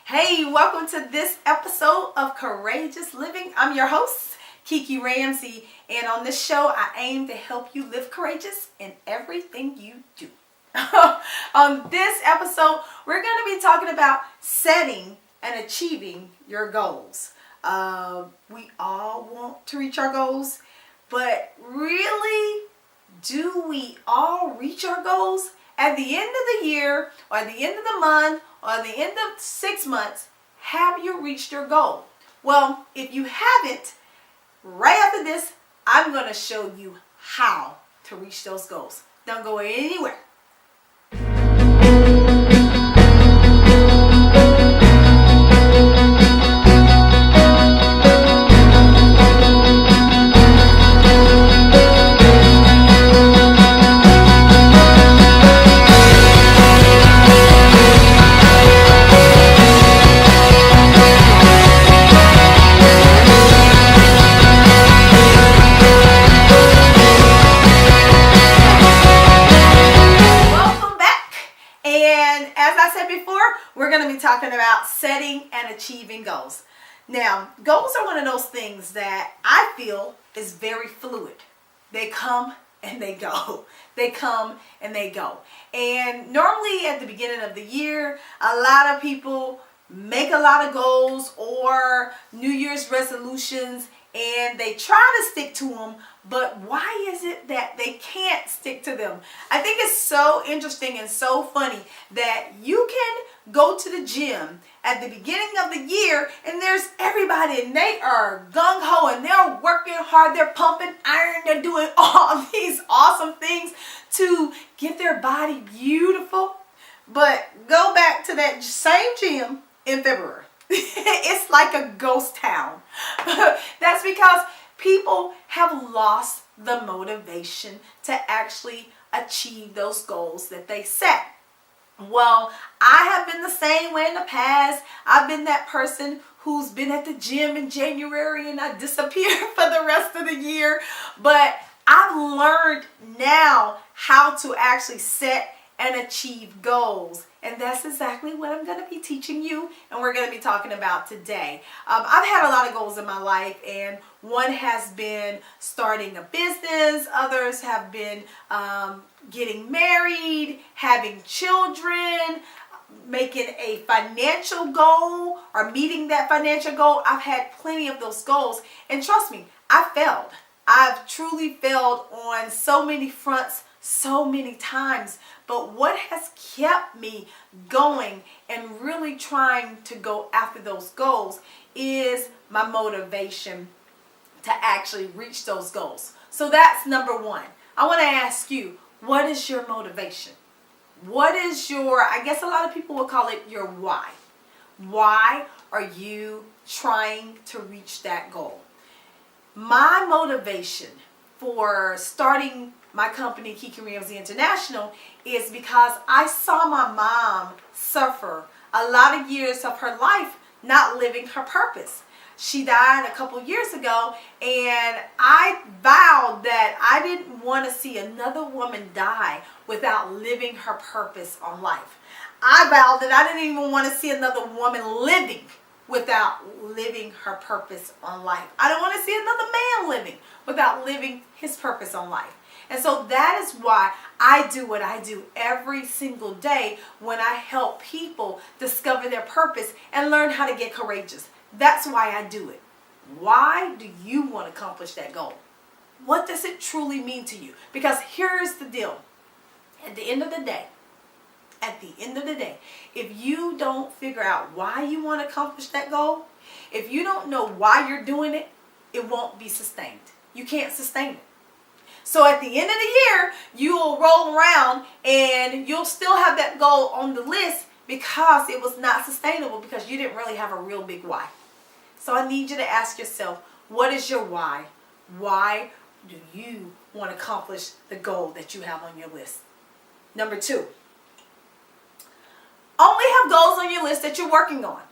Hey, welcome to this episode of Courageous Living. I'm your host, Kiki Ramsey, and on this show, I aim to help you live courageous in everything you do. On this episode, we're going to be talking about setting and achieving your goals. We all want to reach our goals, but really, do we all reach our goals? At the end of the year, or at the end of the month, or at the end of 6 months, have you reached your goal? Well, if you haven't, right after this, I'm going to show you how to reach those goals. Don't go anywhere. We're going to be talking about setting and achieving goals. Now, goals are one of those things that I feel is very fluid. They come and they go. They come and they go. And normally at the beginning of the year, a lot of people make a lot of goals or New Year's resolutions, and they try to stick to them, but why is it that they can't stick to them? I think it's so interesting and so funny that you can go to the gym at the beginning of the year and there's everybody and they are gung-ho and they're working hard, they're pumping iron, they're doing all these awesome things to get their body beautiful. But go back to that same gym in February. It's like a ghost town. That's because people have lost the motivation to actually achieve those goals that they set. Well, I have been the same way in the past. I've been that person who's been at the gym in January and I disappear for the rest of the year. But I've learned now how to actually set and achieve goals. And that's exactly what I'm going to be teaching you and we're going to be talking about today. I've had a lot of goals in my life, and one has been starting a business. Others have been getting married, having children, making a financial goal or meeting that financial goal. I've had plenty of those goals, and trust me, I failed. I've truly failed on so many fronts, so many times. But what has kept me going and really trying to go after those goals is my motivation to actually reach those goals. So that's number one. I want to ask you, what is your motivation? What is your, I guess a lot of people will call it your why. Why are you trying to reach that goal? My motivation for starting my company, Kiki Ramsey International, is because I saw my mom suffer a lot of years of her life not living her purpose. She died a couple years ago, and I vowed that I didn't want to see another woman die without living her purpose on life. I vowed that I didn't even want to see another woman living without living her purpose on life. I don't want to see another man living without living his purpose on life. And so that is why I do what I do every single day when I help people discover their purpose and learn how to get courageous. That's why I do it. Why do you want to accomplish that goal? What does it truly mean to you? Because here's the deal. At the end of the day, if you don't figure out why you want to accomplish that goal, if you don't know why you're doing it, it won't be sustained. You can't sustain it. So at the end of the year, you'll roll around and you'll still have that goal on the list because it was not sustainable, because you didn't really have a real big why. So I need you to ask yourself, what is your why? Why do you want to accomplish the goal that you have on your list? Number two, only have goals on your list that you're working on.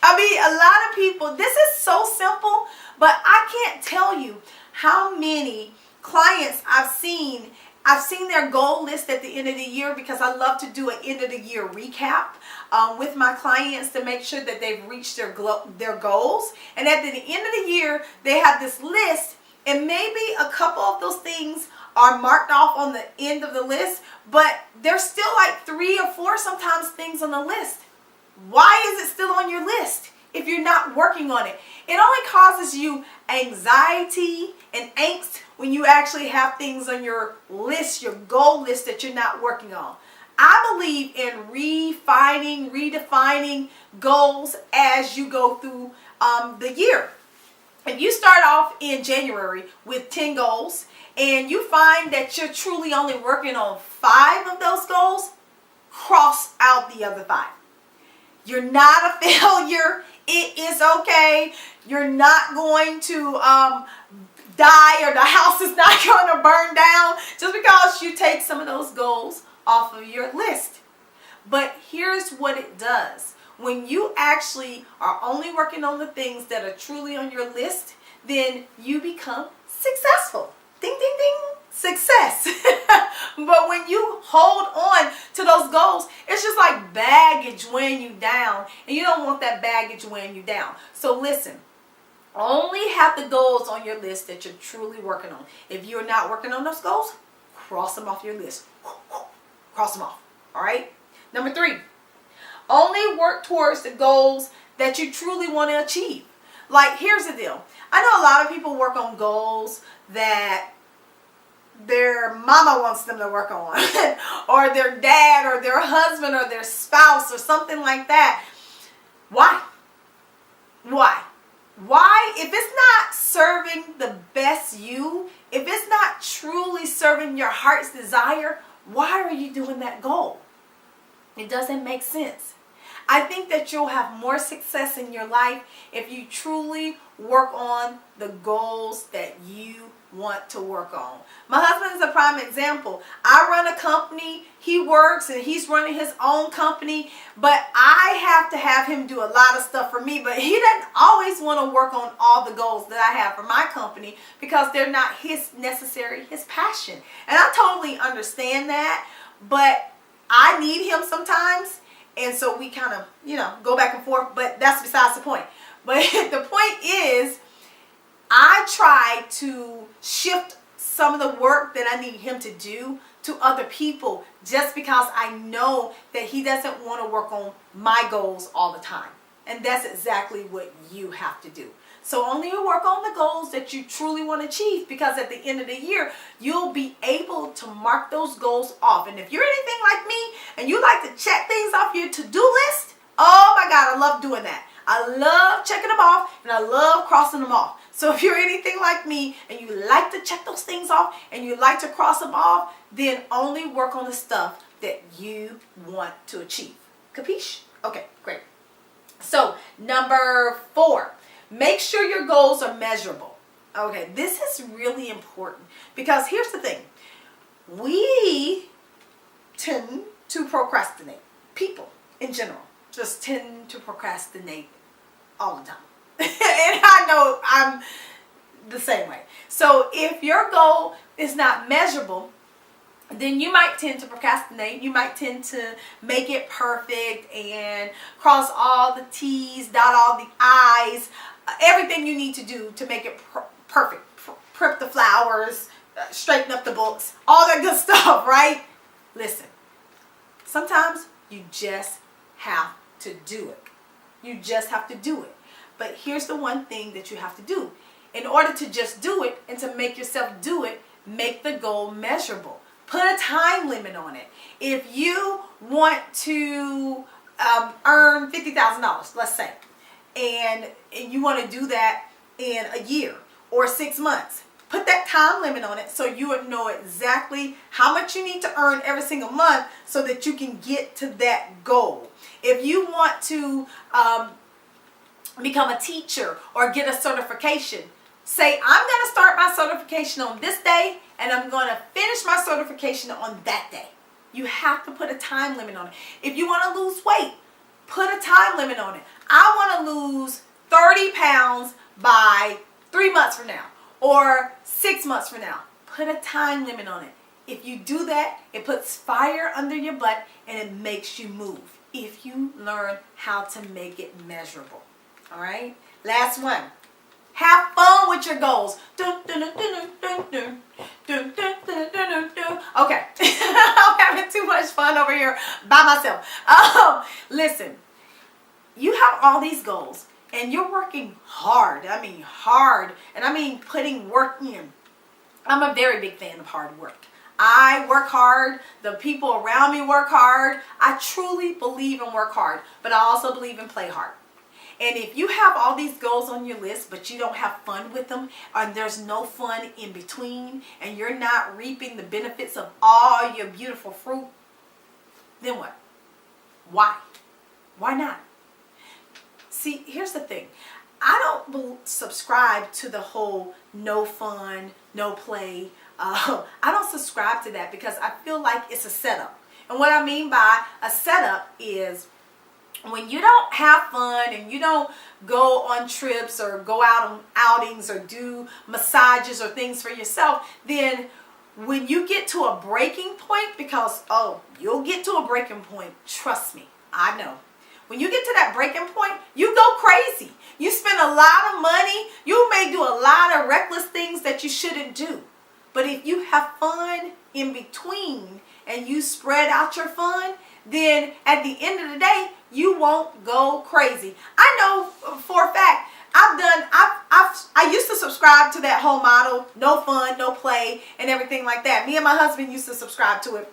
I mean, a lot of people, this is so simple, but I can't tell you how many clients I've seen I've seen their goal list at the end of the year because I love to do an end of the year recap with my clients to make sure that they've reached their goals. And at the end of the year, they have this list, and maybe a couple of those things are marked off on the end of the list, but there's still like 3 or 4 sometimes things on the list. Why is it still on your list if you're not working on it? It only causes you anxiety and angst when you actually have things on your list, your goal list, that you're not working on. I believe in refining, redefining goals as you go through the year. If you start off in January with 10 goals and you find that you're truly only working on 5 of those goals, cross out the other 5. You're not a failure. It is okay. You're not going to die, or the house is not going to burn down just because you take some of those goals off of your list. But here's what it does. When you actually are only working on the things that are truly on your list, then you become successful. Ding, ding, ding. Success. But when you hold on to those goals, it's just like baggage weighing you down, and you don't want that baggage weighing you down. So listen, only have the goals on your list that you're truly working on. If you're not working on those goals, cross them off your list. Cross them off. All right? Number 3, only work towards the goals that you truly want to achieve. Like, here's the deal. I know a lot of people work on goals that their mama wants them to work on or their dad or their husband or their spouse or something like that. Why? If it's not serving the best you, if it's not truly serving your heart's desire, why are you doing that goal? It doesn't make sense. I think that you'll have more success in your life if you truly work on the goals that you want to work on. My husband is a prime example. I run a company, he works and he's running his own company, but I have to have him do a lot of stuff for me, but he doesn't always want to work on all the goals that I have for my company because they're not his passion. And I totally understand that, but I need him sometimes, and so we kind of, go back and forth, but that's besides the point. But the point is, I try to shift some of the work that I need him to do to other people just because I know that he doesn't want to work on my goals all the time. And that's exactly what you have to do. So only work on the goals that you truly want to achieve, because at the end of the year, you'll be able to mark those goals off. And if you're anything like me and you like to check things off your to-do list, oh my God, I love doing that. I love checking them off and I love crossing them off. So if you're anything like me and you like to check those things off and you like to cross them off, then only work on the stuff that you want to achieve. Capiche? Okay, great. So number 4, make sure your goals are measurable. Okay, this is really important because here's the thing. We tend to procrastinate. People in general just tend to procrastinate all the time. And I know I'm the same way. So if your goal is not measurable, then you might tend to procrastinate. You might tend to make it perfect and cross all the T's, dot all the I's, everything you need to do to make it perfect. Prep the flowers, straighten up the books, all that good stuff, right? Listen, sometimes you just have to do it. You just have to do it. But here's the one thing that you have to do. In order to just do it and to make yourself do it, make the goal measurable. Put a time limit on it. If you want to earn $50,000, let's say, and you want to do that in a year or 6 months, put that time limit on it so you would know exactly how much you need to earn every single month so that you can get to that goal. If you want to become a teacher or get a certification, say, I'm going to start my certification on this day and I'm going to finish my certification on that day. You have to put a time limit on it. If you want to lose weight, put a time limit on it. I want to lose 30 pounds by 3 months from now or 6 months from now. Put a time limit on it. If you do that, it puts fire under your butt and it makes you move. If you learn how to make it measurable. All right? Last one. Have fun with your goals. Okay. I'm having too much fun over here by myself. Listen, you have all these goals and you're working hard. I mean hard. And I mean putting work in. I'm a very big fan of hard work. I work hard. The people around me work hard. I truly believe in work hard, but I also believe in play hard. And if you have all these goals on your list, but you don't have fun with them, and there's no fun in between, and you're not reaping the benefits of all your beautiful fruit, then what? Why? Why not? See, here's the thing. I don't subscribe to the whole no fun, no play. I don't subscribe to that because I feel like it's a setup. And what I mean by a setup is when you don't have fun and you don't go on trips or go out on outings or do massages or things for yourself, then when you get to a breaking point, because, you'll get to a breaking point, trust me, I know. When you get to that breaking point, you go crazy. You spend a lot of money. You may do a lot of reckless things that you shouldn't do. But if you have fun in between and you spread out your fun, then at the end of the day, you won't go crazy. I know for a fact, I used to subscribe to that whole model, no fun, no play, and everything like that. Me and my husband used to subscribe to it.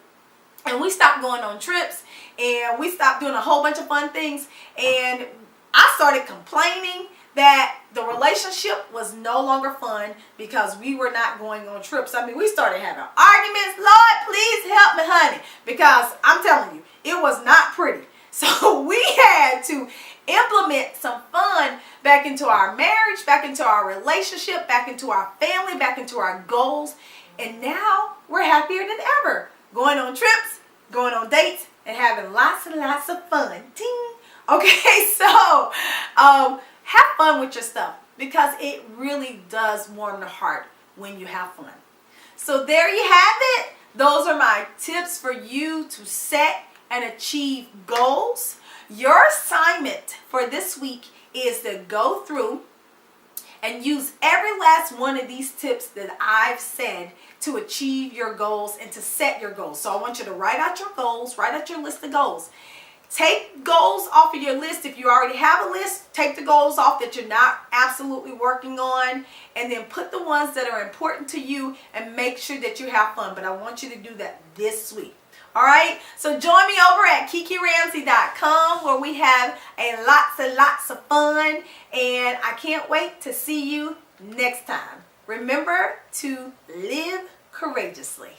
And we stopped going on trips, and we stopped doing a whole bunch of fun things, and I started complaining that the relationship was no longer fun because we were not going on trips. I mean, we started having arguments. Lord, please help me, honey, because I'm telling you, it was not pretty. So we had to implement some fun back into our marriage, back into our relationship, back into our family, back into our goals, and now we're happier than ever. Going on trips, going on dates, and having lots and lots of fun. Ding. Okay, so have fun with your stuff because it really does warm the heart when you have fun. So there you have it. Those are my tips for you to set and achieve goals. Your assignment for this week is to go through and use every last one of these tips that I've said to achieve your goals and to set your goals. So I want you to write out your goals, write out your list of goals. Take goals off of your list. If you already have a list, take the goals off that you're not absolutely working on, and then put the ones that are important to you and make sure that you have fun. But I want you to do that this week. All right, so join me over at KikiRamsey.com where we have lots and lots of fun, and I can't wait to see you next time. Remember to live courageously.